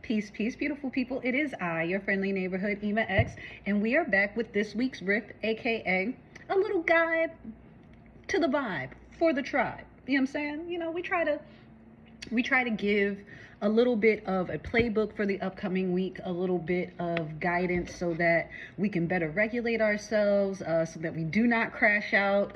Peace, peace, beautiful people. It is I, your friendly neighborhood ImahX, and we are back with this week's Riff, aka a little guide to the vibe for the tribe. You know what I'm saying? You know, we try to give a little bit of a playbook for the upcoming week, a little bit of guidance so that we can better regulate ourselves, so that we do not crash out,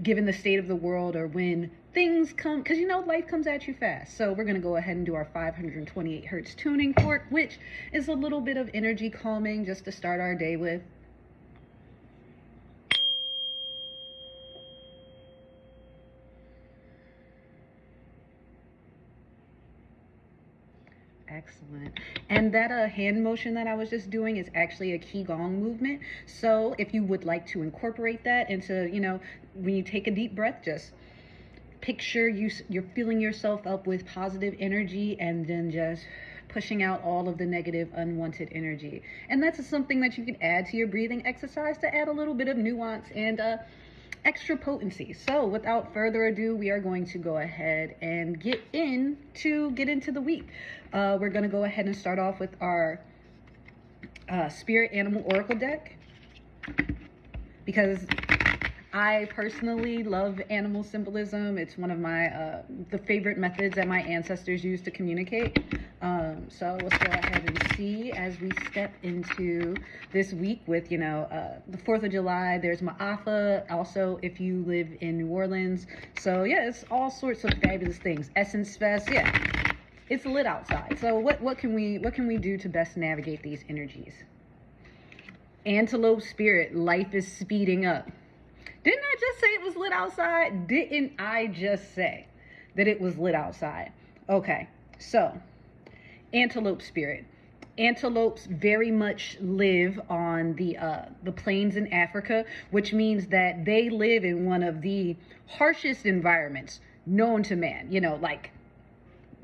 given the state of the world or when things come, because you know life comes at you fast. So we're going to go ahead and do our 528 hertz tuning fork, which is a little bit of energy calming just to start our day with. Excellent. And that hand motion that I was just doing is actually a Qigong movement. So if you would like to incorporate that into, you know, when you take a deep breath, just picture you're filling yourself up with positive energy and then just pushing out all of the negative unwanted energy. And that's something that you can add to your breathing exercise to add a little bit of nuance and extra potency. So without further ado, we are going to go ahead and get into the week. We're going to go ahead and start off with our Spirit Animal Oracle deck, because I personally love animal symbolism. It's one of my the favorite methods that my ancestors used to communicate. So let's go ahead and see as we step into this week with, you know, the 4th of July. There's Ma'afa, also if you live in New Orleans. So yeah, it's all sorts of fabulous things. Essence Fest, yeah, it's lit outside. So what can we do to best navigate these energies? Antelope Spirit, life is speeding up. Didn't I just say it was lit outside? Didn't I just say that it was lit outside? Okay, so Antelope Spirit. Antelopes very much live on the plains in Africa, which means that they live in one of the harshest environments known to man. You know, like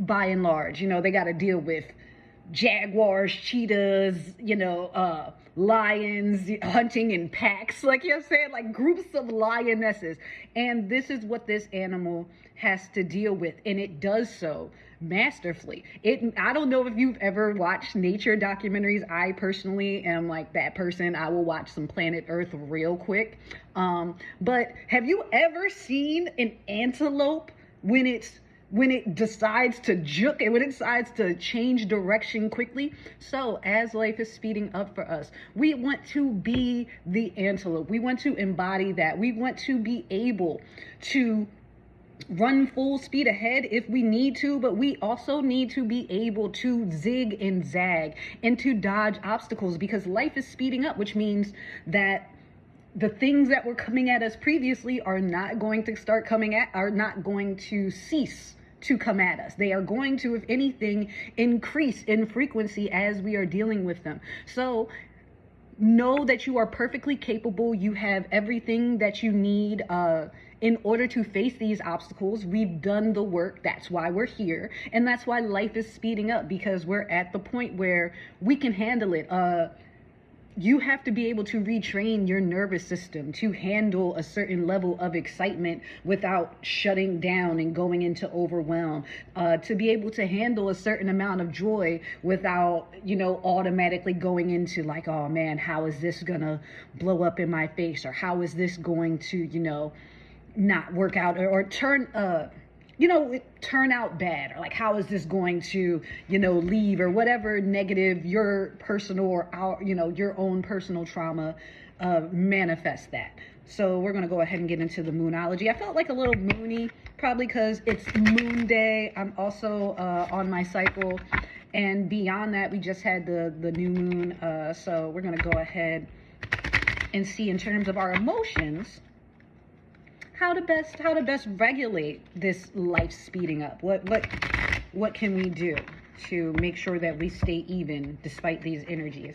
by and large, you know, they got to deal with jaguars, cheetahs, you know, lions, hunting in packs, like, you know what I'm saying, like groups of lionesses. And this is what this animal has to deal with, and it does so masterfully. I don't know if you've ever watched nature documentaries. I personally am like that person. I will watch some Planet Earth real quick. But have you ever seen an antelope when it decides to juke and when it decides to change direction quickly? So as life is speeding up for us, we want to be the antelope. We want to embody that. We want to be able to run full speed ahead if we need to, but we also need to be able to zig and zag and to dodge obstacles, because life is speeding up, which means that the things that were coming at us previously are not going to cease to come at us. They are going to, if anything, increase in frequency as we are dealing with them. So know that you are perfectly capable. You have everything that you need in order to face these obstacles. We've done the work. That's why we're here. And that's why life is speeding up, because we're at the point where we can handle it. You have to be able to retrain your nervous system to handle a certain level of excitement without shutting down and going into overwhelm, to be able to handle a certain amount of joy without, you know, automatically going into like, oh man, how is this gonna blow up in my face? Or how is this going to, you know, not work out or turn out bad, or like how is this going to, you know, leave, or whatever negative your personal or our, you know, your own personal trauma manifest that. So we're going to go ahead and get into the moonology. I felt like a little moony, probably because it's moon day. I'm also on my cycle, and beyond that we just had the new moon. So we're going to go ahead and see, in terms of our emotions, how to best regulate this life speeding up. What can we do to make sure that we stay even despite these energies?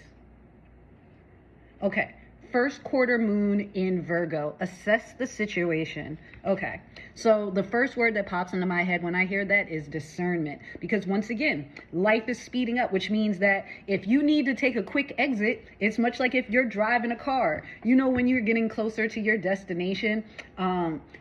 Okay, first quarter moon in Virgo. Assess the situation. Okay. So the first word that pops into my head when I hear that is discernment. Because once again, life is speeding up, which means that if you need to take a quick exit, it's much like if you're driving a car. You know, when you're getting closer to your destination,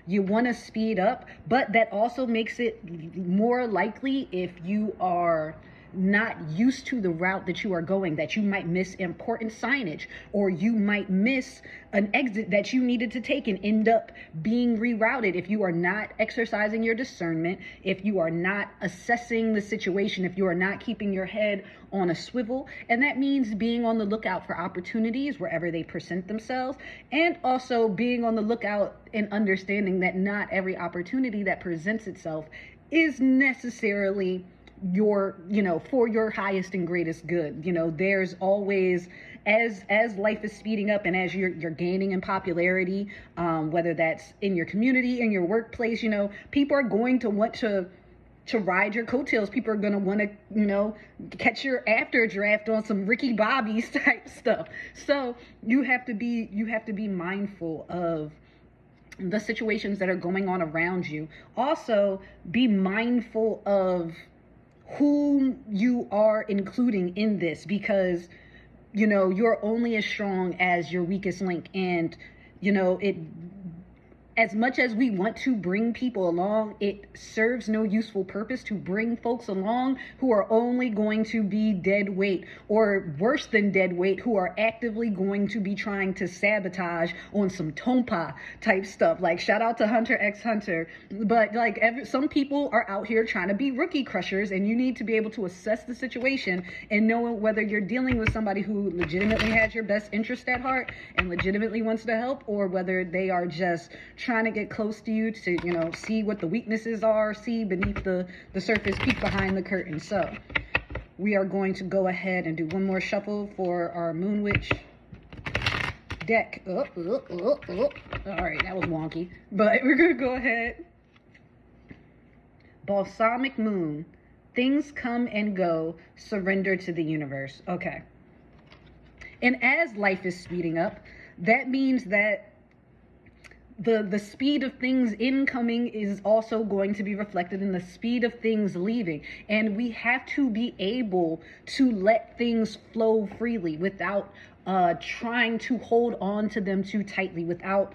you want to speed up, but that also makes it more likely, if you are not used to the route that you are going, that you might miss important signage, or you might miss an exit that you needed to take and end up being rerouted if you are not exercising your discernment, if you are not assessing the situation, if you are not keeping your head on a swivel. And that means being on the lookout for opportunities wherever they present themselves, and also being on the lookout and understanding that not every opportunity that presents itself is necessarily your, for your highest and greatest good. There's always, as life is speeding up and as you're gaining in popularity, whether that's in your community, in your workplace, people are going to want to ride your coattails. People are going to want to, catch your after draft on some Ricky Bobby's type stuff. So you have to be mindful of the situations that are going on around you. Also, be mindful of whom you are including in this, because you're only as strong as your weakest link. And it, as much as we want to bring people along, it serves no useful purpose to bring folks along who are only going to be dead weight, or worse than dead weight, who are actively going to be trying to sabotage on some Tompa type stuff. Like, shout out to Hunter x Hunter. But like, some people are out here trying to be rookie crushers, and you need to be able to assess the situation and know whether you're dealing with somebody who legitimately has your best interest at heart and legitimately wants to help, or whether they are just trying to get close to you to, see what the weaknesses are, see beneath the surface, peek behind the curtain. So we are going to go ahead and do one more shuffle for our Moon Witch deck. All right, that was wonky, but we're going to go ahead. Balsamic Moon. Things come and go. Surrender to the universe. Okay. And as life is speeding up, that means that the speed of things incoming is also going to be reflected in the speed of things leaving. And we have to be able to let things flow freely without trying to hold on to them too tightly, without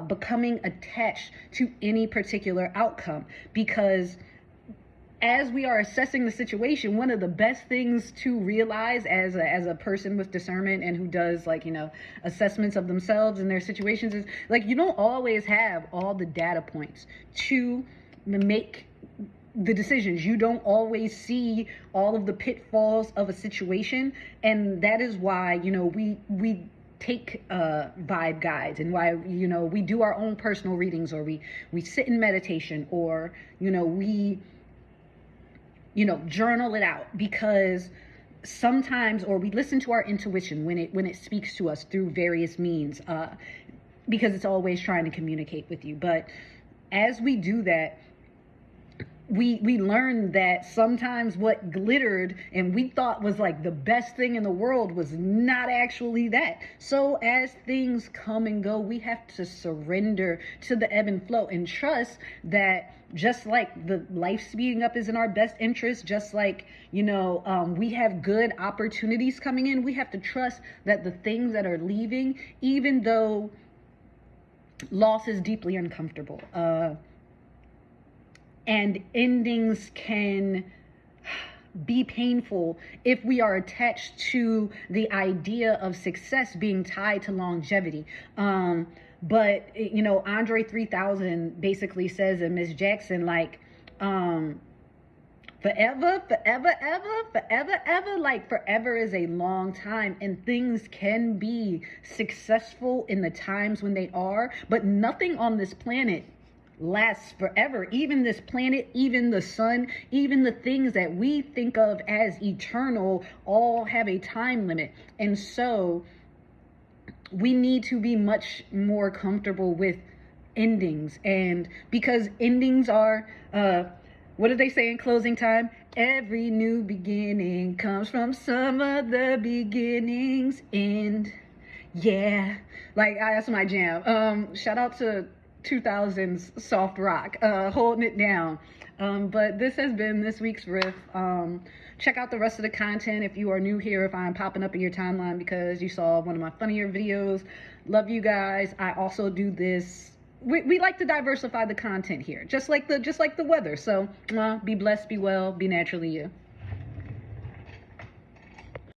becoming attached to any particular outcome. Because as we are assessing the situation, one of the best things to realize as a person with discernment and who does, like, assessments of themselves and their situations is, like, you don't always have all the data points to make the decisions. You don't always see all of the pitfalls of a situation. And that is why, we take vibe guides, and why, we do our own personal readings, or we sit in meditation, or, we journal it out, because sometimes, or we listen to our intuition when it speaks to us through various means, because it's always trying to communicate with you. But as we do that, we learn that sometimes what glittered and we thought was like the best thing in the world was not actually that. So as things come and go, we have to surrender to the ebb and flow and trust that, just like the life speeding up is in our best interest, just like, we have good opportunities coming in, we have to trust that the things that are leaving, even though loss is deeply uncomfortable, and endings can be painful if we are attached to the idea of success being tied to longevity. But Andre 3000 basically says in Miss Jackson, like, forever, like, forever is a long time, and things can be successful in the times when they are, but nothing on this planet lasts forever. Even this planet, even the sun, even the things that we think of as eternal all have a time limit. And so we need to be much more comfortable with endings. And because endings are, what do they say in closing time? Every new beginning comes from some of the beginning's end. Yeah, like that's my jam. Shout out to 2000s soft rock, holding it down. But this has been this week's riff. Check out the rest of the content if you are new here, if I'm popping up in your timeline because you saw one of my funnier videos. Love you guys. I also do this. We like to diversify the content here, just like the weather. So be blessed, be well, be naturally you.